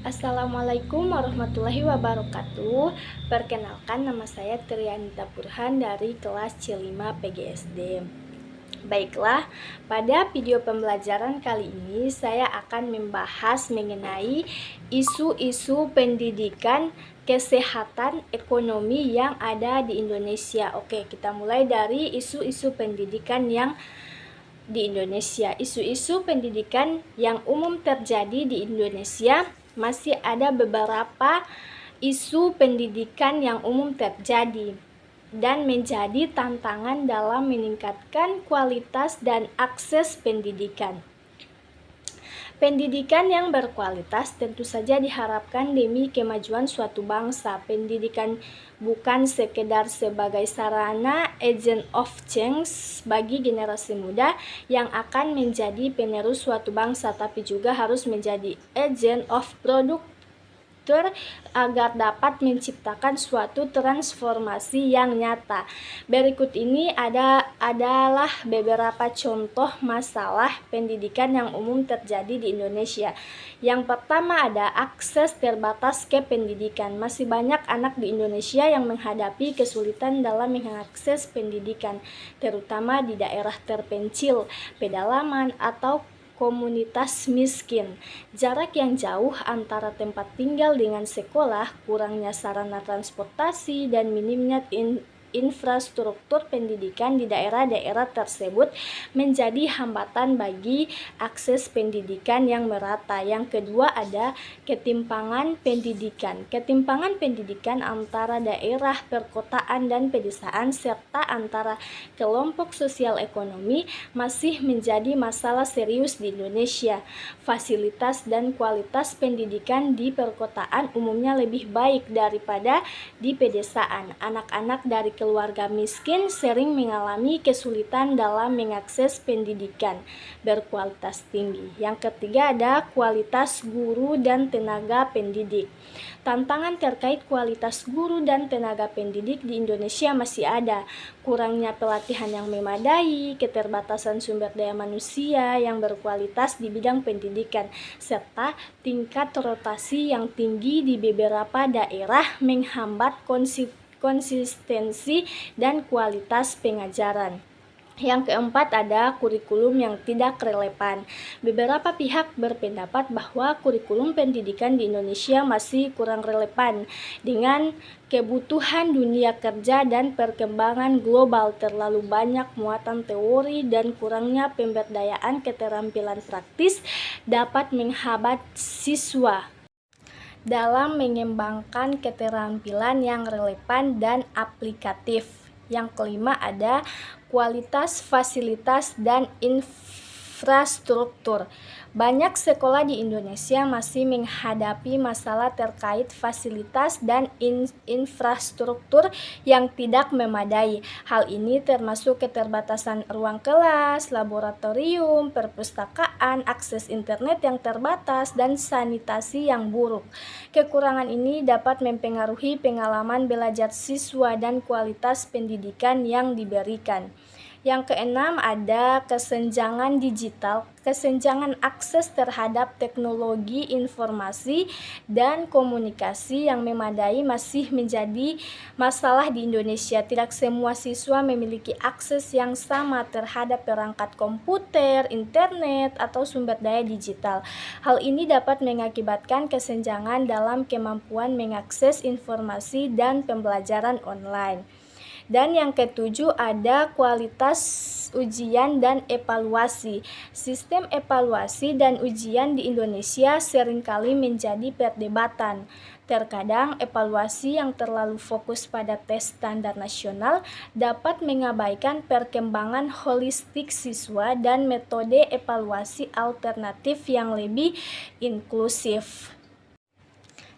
Assalamualaikum warahmatullahi wabarakatuh. Perkenalkan, nama saya Trianita Burhan dari kelas C5 PGSD. Baiklah, pada video pembelajaran kali ini saya akan membahas mengenai isu-isu pendidikan, kesehatan, ekonomi yang ada di Indonesia. Oke, kita mulai dari isu-isu pendidikan yang di Indonesia. Isu-isu pendidikan yang umum terjadi di Indonesia, masih ada beberapa isu pendidikan yang umum terjadi dan menjadi tantangan dalam meningkatkan kualitas dan akses pendidikan. Pendidikan yang berkualitas tentu saja diharapkan demi kemajuan suatu bangsa. Pendidikan bukan sekedar sebagai sarana agent of change bagi generasi muda yang akan menjadi penerus suatu bangsa, tapi juga harus menjadi agent of product agar dapat menciptakan suatu transformasi yang nyata. Berikut ini adalah beberapa contoh masalah pendidikan yang umum terjadi di Indonesia. Yang pertama ada akses terbatas ke pendidikan. Masih banyak anak di Indonesia yang menghadapi kesulitan dalam mengakses pendidikan, terutama di daerah terpencil, pedalaman, atau komunitas miskin. Jarak yang jauh antara tempat tinggal dengan sekolah, kurangnya sarana transportasi, dan minimnya infrastruktur pendidikan di daerah-daerah tersebut menjadi hambatan bagi akses pendidikan yang merata. Yang kedua ada ketimpangan pendidikan. Ketimpangan pendidikan antara daerah perkotaan dan pedesaan serta antara kelompok sosial ekonomi masih menjadi masalah serius di Indonesia. Fasilitas dan kualitas pendidikan di perkotaan umumnya lebih baik daripada di pedesaan. Anak-anak dari keluarga miskin sering mengalami kesulitan dalam mengakses pendidikan berkualitas tinggi. Yang ketiga ada kualitas guru dan tenaga pendidik. Tantangan terkait kualitas guru dan tenaga pendidik di Indonesia masih ada. Kurangnya pelatihan yang memadai, keterbatasan sumber daya manusia yang berkualitas di bidang pendidikan, serta tingkat rotasi yang tinggi di beberapa daerah menghambat konsistensi dan kualitas pengajaran. Yang keempat ada kurikulum yang tidak relevan. Beberapa pihak berpendapat bahwa kurikulum pendidikan di Indonesia masih kurang relevan dengan kebutuhan dunia kerja dan perkembangan global. Terlalu banyak muatan teori dan kurangnya pemberdayaan keterampilan praktis dapat menghambat siswa dalam mengembangkan keterampilan yang relevan dan aplikatif. Yang kelima ada kualitas fasilitas dan infrastruktur. Banyak sekolah di Indonesia masih menghadapi masalah terkait fasilitas dan infrastruktur yang tidak memadai. Hal ini termasuk keterbatasan ruang kelas, laboratorium, perpustakaan, akses internet yang terbatas, dan sanitasi yang buruk. Kekurangan ini dapat mempengaruhi pengalaman belajar siswa dan kualitas pendidikan yang diberikan. Yang keenam ada kesenjangan digital. Kesenjangan akses terhadap teknologi informasi dan komunikasi yang memadai masih menjadi masalah di Indonesia. Tidak semua siswa memiliki akses yang sama terhadap perangkat komputer, internet, atau sumber daya digital. Hal ini dapat mengakibatkan kesenjangan dalam kemampuan mengakses informasi dan pembelajaran online. Dan yang ketujuh ada kualitas ujian dan evaluasi. Sistem evaluasi dan ujian di Indonesia seringkali menjadi perdebatan. Terkadang evaluasi yang terlalu fokus pada tes standar nasional dapat mengabaikan perkembangan holistik siswa dan metode evaluasi alternatif yang lebih inklusif.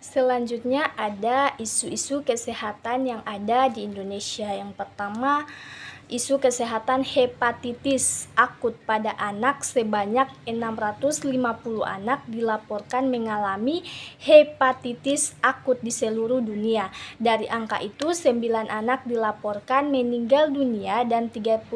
Selanjutnya ada isu-isu kesehatan yang ada di Indonesia. Yang pertama, isu kesehatan hepatitis akut pada anak. Sebanyak 650 anak dilaporkan mengalami hepatitis akut di seluruh dunia. Dari angka itu, 9 anak dilaporkan meninggal dunia dan 38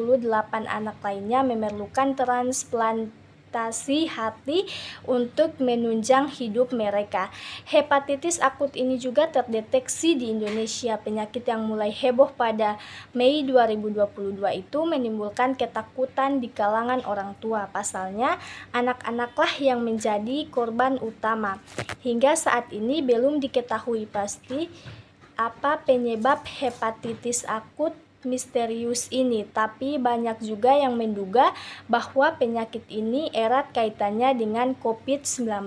anak lainnya memerlukan transplantasi iritasi hati untuk menunjang hidup mereka. Hepatitis akut ini juga terdeteksi di Indonesia. Penyakit yang mulai heboh pada Mei 2022 itu menimbulkan ketakutan di kalangan orang tua. Pasalnya, anak-anaklah yang menjadi korban utama. Hingga saat ini belum diketahui pasti apa penyebab hepatitis akut misterius ini, tapi banyak juga yang menduga bahwa penyakit ini erat kaitannya dengan COVID-19.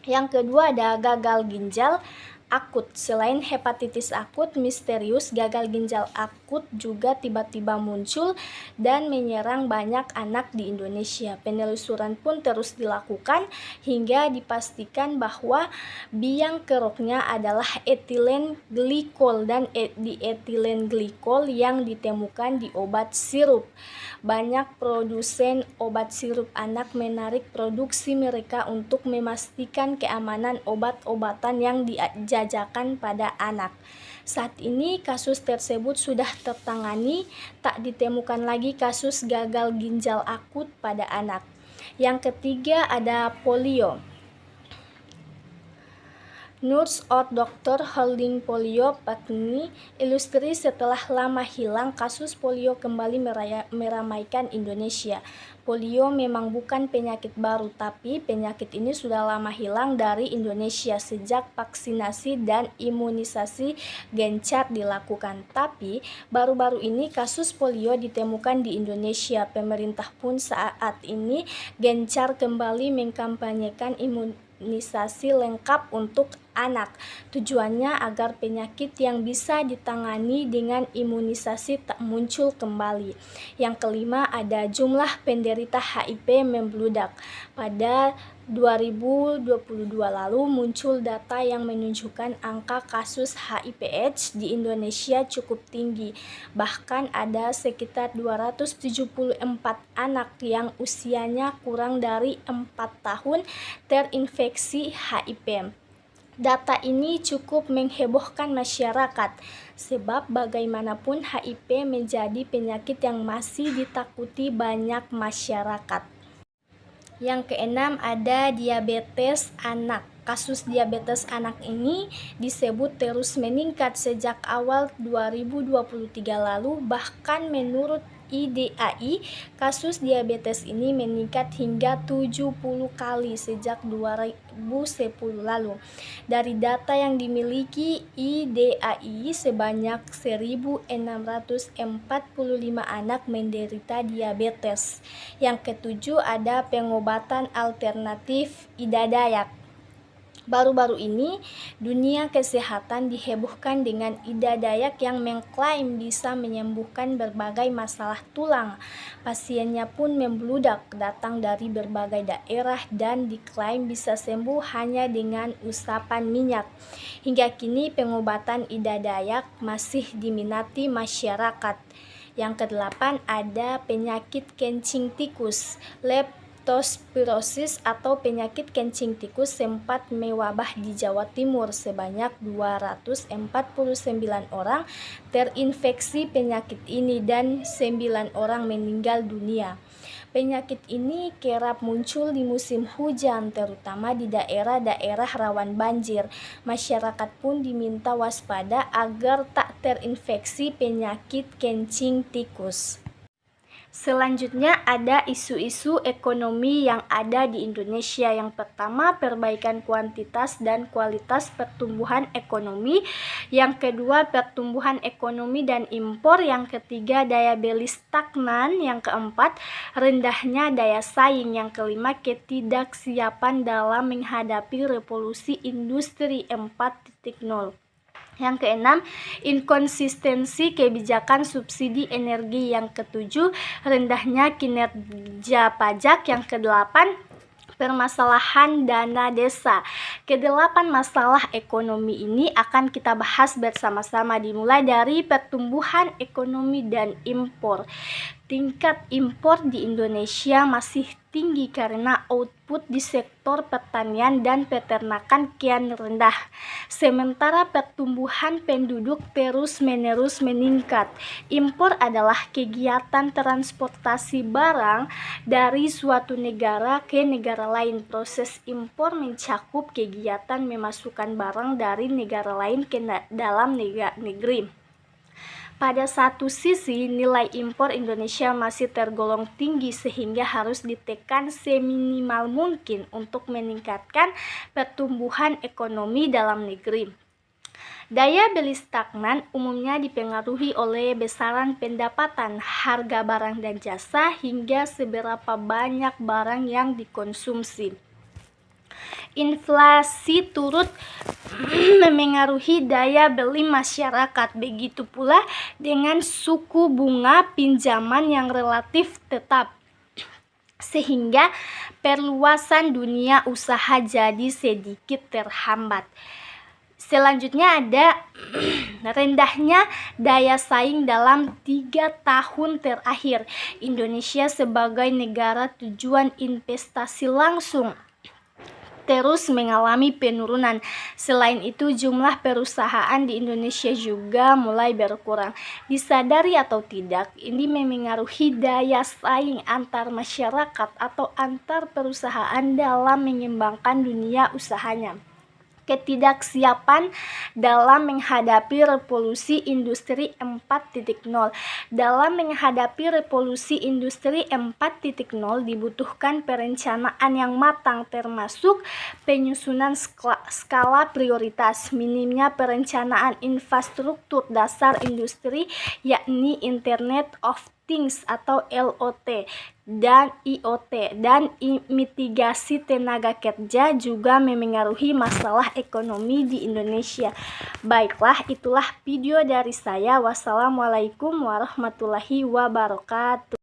Yang kedua ada gagal ginjal akut. Selain hepatitis akut misterius, gagal ginjal akut juga tiba-tiba muncul dan menyerang banyak anak di Indonesia. Penelusuran pun terus dilakukan hingga dipastikan bahwa biang keroknya adalah etilen glikol dan dietilen glikol yang ditemukan di obat sirup. Banyak produsen obat sirup anak menarik produksi mereka untuk memastikan keamanan obat-obatan yang dijajakan pada anak. Saat ini kasus tersebut sudah tertangani, tak ditemukan lagi kasus gagal ginjal akut pada anak. Yang ketiga ada polio. Nurse or Doctor Holding Polio Patni Ilustri setelah lama hilang, kasus polio kembali meramaikan Indonesia. Polio memang bukan penyakit baru, tapi penyakit ini sudah lama hilang dari Indonesia sejak vaksinasi dan imunisasi gencar dilakukan. Tapi baru-baru ini kasus polio ditemukan di Indonesia. Pemerintah pun saat ini gencar kembali mengkampanyekan imunisasi lengkap untuk anak. Tujuannya agar penyakit yang bisa ditangani dengan imunisasi tak muncul kembali. Yang kelima ada jumlah penderita HIV membludak. Pada 2022 lalu muncul data yang menunjukkan angka kasus HIV/AIDS di Indonesia cukup tinggi. Bahkan ada sekitar 274 anak yang usianya kurang dari 4 tahun terinfeksi HIV. Data ini cukup menghebohkan masyarakat, sebab bagaimanapun HIV menjadi penyakit yang masih ditakuti banyak masyarakat. Yang keenam ada diabetes anak. Kasus diabetes anak ini disebut terus meningkat sejak awal 2023 lalu, bahkan menurut IDAI, kasus diabetes ini meningkat hingga 70 kali sejak 2010 lalu. Dari data yang dimiliki IDAI, sebanyak 1.645 anak menderita diabetes. Yang ketujuh ada pengobatan alternatif Ida Dayak. Baru-baru ini, dunia kesehatan dihebohkan dengan Ida Dayak yang mengklaim bisa menyembuhkan berbagai masalah tulang. Pasiennya pun membludak, datang dari berbagai daerah dan diklaim bisa sembuh hanya dengan usapan minyak. Hingga kini pengobatan Ida Dayak masih diminati masyarakat. Yang kedelapan ada penyakit kencing tikus. Leptospirosis atau penyakit kencing tikus sempat mewabah di Jawa Timur. Sebanyak 249 orang terinfeksi penyakit ini dan 9 orang meninggal dunia. Penyakit ini kerap muncul di musim hujan, terutama di daerah-daerah rawan banjir. Masyarakat pun diminta waspada agar tak terinfeksi penyakit kencing tikus. Selanjutnya ada isu-isu ekonomi yang ada di Indonesia. Yang pertama, perbaikan kuantitas dan kualitas pertumbuhan ekonomi. Yang kedua, pertumbuhan ekonomi dan impor. Yang ketiga, daya beli stagnan. Yang keempat, rendahnya daya saing. Yang kelima, ketidaksiapan dalam menghadapi revolusi industri 4.0. Yang keenam, inkonsistensi kebijakan subsidi energi. Yang ketujuh, rendahnya kinerja pajak. Yang kedelapan, permasalahan dana desa. Kedelapan masalah ekonomi ini akan kita bahas bersama-sama, dimulai dari pertumbuhan ekonomi dan impor. tingkat impor di Indonesia masih tinggi karena output di sektor pertanian dan peternakan kian rendah, sementara pertumbuhan penduduk terus-menerus meningkat. Impor adalah kegiatan transportasi barang dari suatu negara ke negara lain. Proses impor mencakup kegiatan memasukkan barang dari negara lain ke dalam negeri. Pada satu sisi, nilai impor Indonesia masih tergolong tinggi sehingga harus ditekan seminimal mungkin untuk meningkatkan pertumbuhan ekonomi dalam negeri. Daya beli stagnan umumnya dipengaruhi oleh besaran pendapatan, harga barang dan jasa, hingga seberapa banyak barang yang dikonsumsi. Inflasi turut memengaruhi daya beli masyarakat, begitu pula dengan suku bunga pinjaman yang relatif tetap, sehingga perluasan dunia usaha jadi sedikit terhambat. Selanjutnya ada rendahnya daya saing dalam 3 tahun terakhir. Indonesia sebagai negara tujuan investasi langsung terus mengalami penurunan. Selain itu, jumlah perusahaan di Indonesia juga mulai berkurang. Disadari atau tidak, ini memengaruhi daya saing antar masyarakat atau antar perusahaan dalam mengembangkan dunia usahanya. Ketidaksiapan dalam menghadapi revolusi industri 4.0. Dalam menghadapi revolusi industri 4.0 dibutuhkan perencanaan yang matang, termasuk penyusunan skala prioritas, minimnya perencanaan infrastruktur dasar industri, yakni Internet of Things atau LOT dan IoT, dan mitigasi tenaga kerja juga memengaruhi masalah ekonomi di Indonesia. Baiklah, itulah video dari saya. Wassalamualaikum warahmatullahi wabarakatuh.